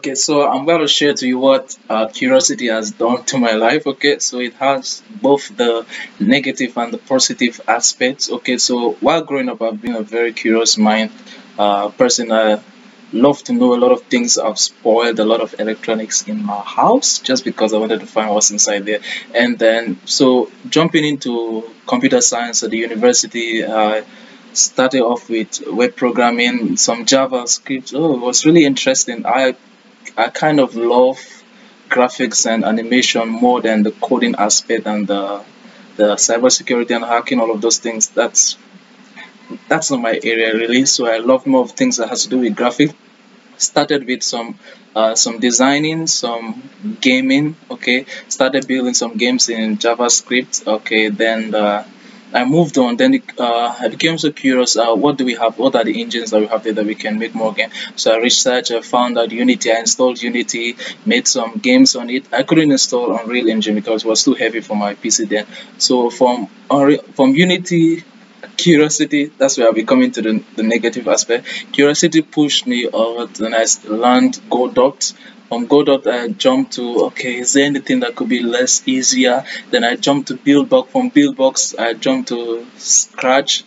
Okay, so I'm going to share to you what curiosity has done to my life. Okay, so it has both the negative and the positive aspects. Okay, so while growing up, I've been a very curious mind person. I love to know a lot of things. I've spoiled a lot of electronics in my house just because I wanted to find what's inside there. And then, so jumping into computer science at the university, I started off with web programming, some JavaScript. Oh, it was really interesting. I kind of love graphics and animation more than the coding aspect and the cybersecurity and hacking, all of those things. That's not my area really. So I love more of things that has to do with graphics. Started with some designing, some gaming. Okay, started building some games in JavaScript. Okay, then I moved on. Then I became so curious. What do we have? What are the engines that we have there that we can make more games? So I researched. I found out Unity. I installed Unity. Made some games on it. I couldn't install Unreal Engine because it was too heavy for my PC then. So from Unity, curiosity, that's where I'll be coming to the negative aspect. Curiosity pushed me over, and I learned Godot. From Godot I jumped to, okay, is there anything that could be less easier? Then I jumped to Buildbox. From Buildbox I jumped to Scratch.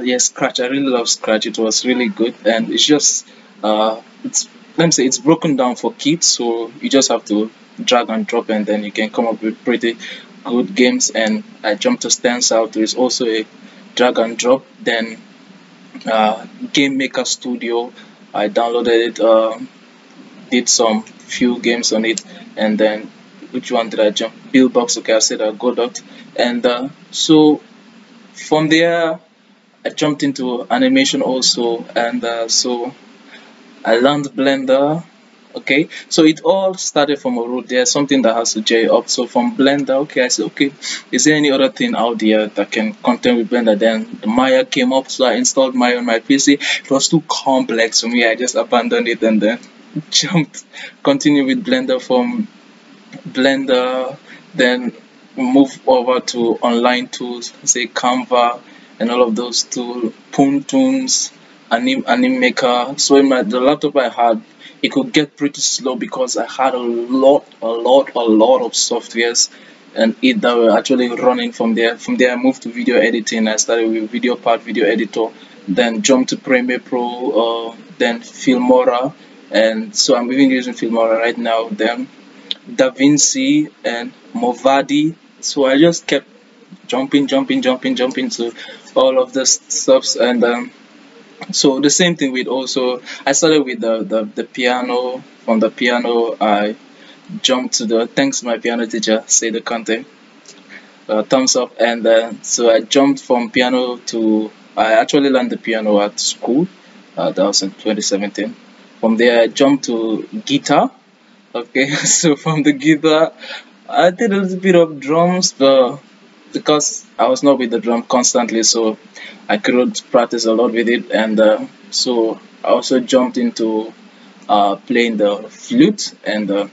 Yes, Scratch, I really love Scratch. It was really good, and it's just it's, let me say, it's broken down for kids, so you just have to drag and drop, and then you can come up with pretty good games. And I jumped to Stencil, which is also a drag and drop. Then Game Maker Studio, I downloaded it, did some few games on it. And then which one did I jump? Buildbox. Okay, I said Godot. And so from there I jumped into animation also. And so I learned Blender. Okay, so it all started from a root. There's something that has to J up. So from Blender, okay, I said, okay, is there any other thing out there that can contend with Blender? Then the Maya came up, so I installed Maya on my PC. It was too complex for me. I just abandoned it and then continued with Blender. From Blender, then move over to online tools, say Canva and all of those tools, Toons, Maker. So in the laptop I had, it could get pretty slow because I had a lot of softwares and it that were actually running from there. From there I moved to video editing. I started with VideoPad, video editor, then jumped to Premiere Pro, then Filmora, and so I'm even using Filmora right now. Then DaVinci and Movadi. So I just kept jumping to all of this stuffs. And so the same thing with, also I started with the piano. From the piano I jumped to the, thanks to my piano teacher, say the content, thumbs up. And so I jumped from piano to, I actually learned the piano at school, that was in 2017. From there I jumped to guitar. Okay, so from the guitar I did a little bit of drums, but because I was not with the drum constantly, so I couldn't practice a lot with it. And so I also jumped into playing the flute. And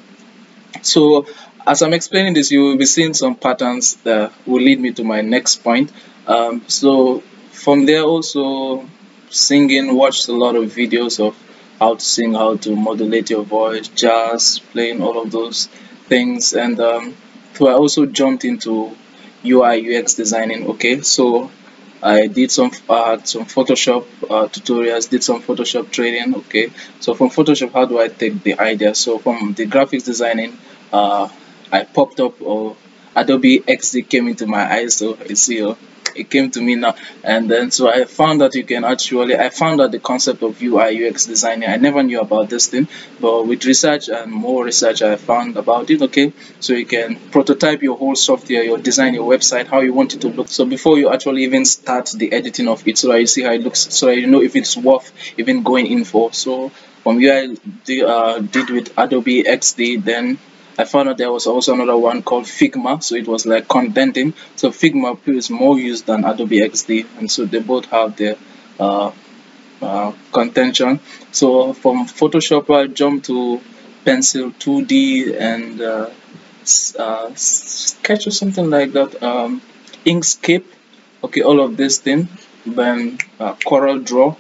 so as I'm explaining this, you will be seeing some patterns that will lead me to my next point. So from there also singing, watched a lot of videos of how to sing, how to modulate your voice, jazz, playing all of those things. And so I also jumped into UI UX designing. Okay, so I did some Photoshop tutorials, did some Photoshop training. Okay, so from Photoshop, how do I take the idea? So from the graphics designing, I popped up, Adobe XD came into my eyes. So you see, it came to me now. And then so I found that you can actually, I found out the concept of UI UX designing. I never knew about this thing, but with research and more research I found about it. Okay, so you can prototype your whole software, your design, your website, how you want it to look. So before you actually even start the editing of it, so that you see how it looks, so that you know if it's worth even going in for. So from UI did with Adobe XD. Then I found out there was also another one called Figma, so it was like contenting. So Figma is more used than Adobe XD, and so they both have their contention. So from Photoshop I jumped to Pencil 2D and Sketch or something like that, Inkscape. Okay, all of this thing. Then Corel Draw.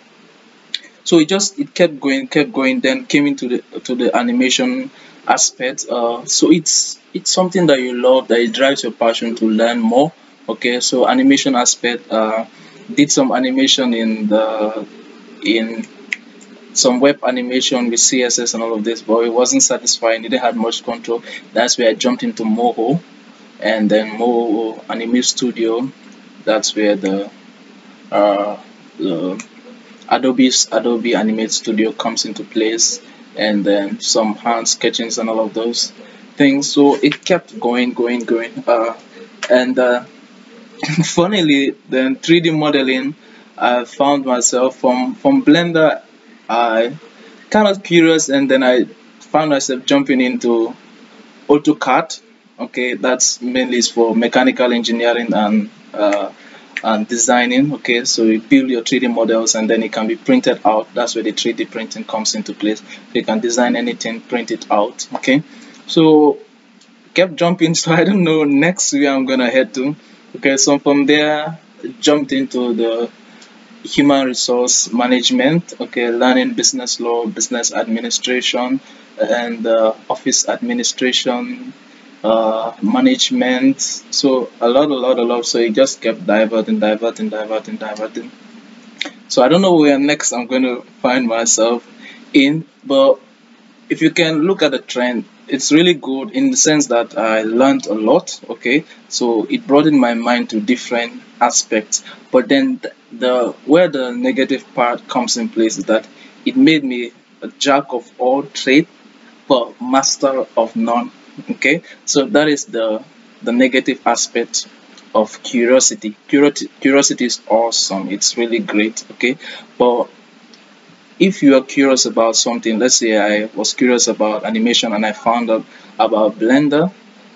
So it kept going, then came into the animation aspect. So it's something that you love, that it drives your passion to learn more. Okay, so animation aspect, did some animation in some web animation with CSS and all of this, but it wasn't satisfying. It didn't have much control. That's where I jumped into Moho, and then Moho Anime Studio. That's where uh, the Adobe Animate Studio comes into place, and then some hand sketchings and all of those things. So it kept going, and funnily, then 3D modeling, I found myself from Blender. I kind of curious, and then I found myself jumping into AutoCAD. Okay, that's mainly is for mechanical engineering and designing. Okay, so you build your 3D models and then it can be printed out. That's where the 3D printing comes into place. You can design anything, print it out. Okay, so kept jumping. So I don't know next where I'm gonna head to. Okay, so from there jumped into the human resource management. Okay, learning business law, business administration, and office administration, management. So a lot. So it just kept diverting. So I don't know where next I'm going to find myself in, but if you can look at the trend, it's really good in the sense that I learned a lot. Okay, so it broadened my mind to different aspects. But then the where the negative part comes in place is that it made me a jack of all trade but master of none. Okay, so that is the negative aspect of curiosity. Curiosity is awesome, it's really great. Okay, but if you are curious about something, let's say I was curious about animation and I found out about Blender,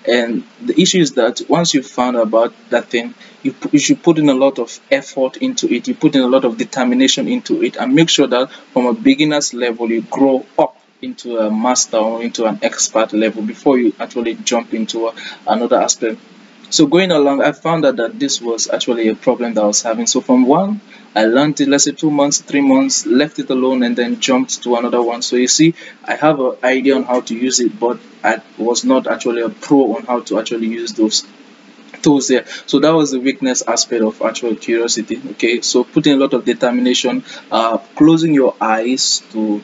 and the issue is that once you found out about that thing, you should put in a lot of effort into it, you put in a lot of determination into it, and make sure that from a beginner's level you grow up into a master or into an expert level before you actually jump into another aspect. So going along, I found out that this was actually a problem that I was having. So from one, I learned it, let's say 2 months, 3 months, left it alone, and then jumped to another one. So you see, I have an idea on how to use it, but I was not actually a pro on how to actually use those tools there. So that was the weakness aspect of actual curiosity. Okay, so putting a lot of determination, closing your eyes to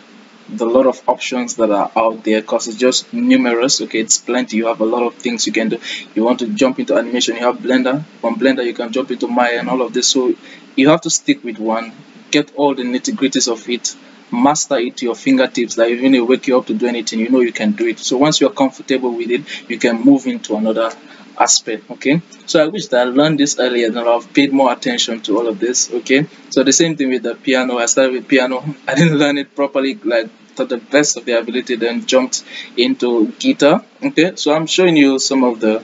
the lot of options that are out there, because it's just numerous. Okay, it's plenty. You have a lot of things you can do. You want to jump into animation, you have Blender. From Blender you can jump into Maya and all of this. So you have to stick with one, get all the nitty-gritties of it, master it to your fingertips, that even if you wake you up to do anything, you know you can do it. So once you're comfortable with it, you can move into another aspect. Okay, so I wish that I learned this earlier and I've paid more attention to all of this. Okay, so the same thing with the piano. I started with piano, I didn't learn it properly, like to the best of the ability, then jumped into guitar. Okay, so I'm showing you some of the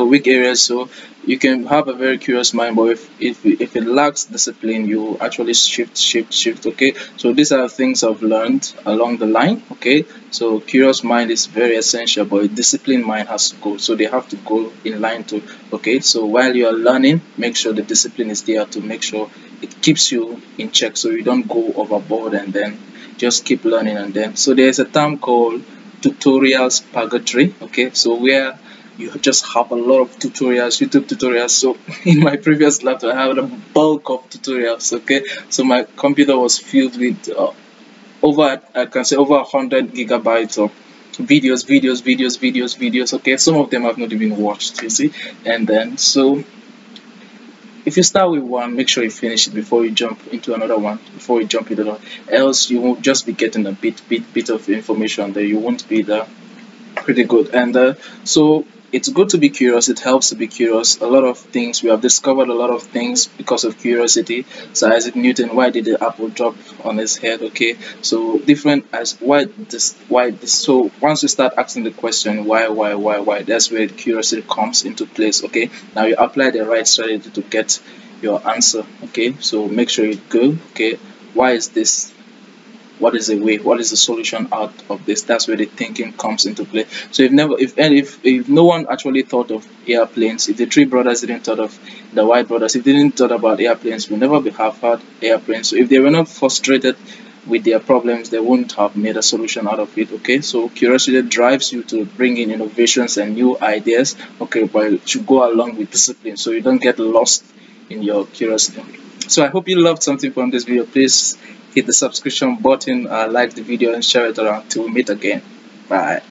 weak areas, so you can have a very curious mind, but if it lacks discipline, you actually shift. Okay, so these are things I've learned along the line. Okay, so curious mind is very essential, but a disciplined mind has to go, so they have to go in line too. Okay, so while you are learning, make sure the discipline is there to make sure it keeps you in check, so you don't go overboard and then just keep learning. And then so there's a term called tutorials purgatory. Okay, so where you just have a lot of tutorials, YouTube tutorials. So in my previous laptop I had a bulk of tutorials. Okay, so my computer was filled with over, I can say, over 100 gigabytes of videos. Okay, some of them I've not even watched, you see. And then so if you start with one, make sure you finish it before you jump into another one, before you jump into another, else you won't just be getting a bit of information that you won't be there pretty good. And so it's good to be curious, it helps to be curious. A lot of things, we have discovered a lot of things because of curiosity. So Isaac Newton, why did the apple drop on his head? Okay, so different as why this. So once you start asking the question why, that's where curiosity comes into place. Okay, now you apply the right strategy to get your answer. Okay, so make sure you go, okay, why is this, what is the way, what is the solution out of this? That's where the thinking comes into play. So if no one actually thought of airplanes, if the three brothers didn't thought of, the white brothers, if they didn't thought about airplanes, we'll never have had airplanes. So if they were not frustrated with their problems, they wouldn't have made a solution out of it. Okay, so curiosity drives you to bring in innovations and new ideas. Okay, but it should go along with discipline, so you don't get lost in your curiosity. So I hope you loved something from this video. Please hit the subscription button, like the video, and share it around till we meet again. Bye.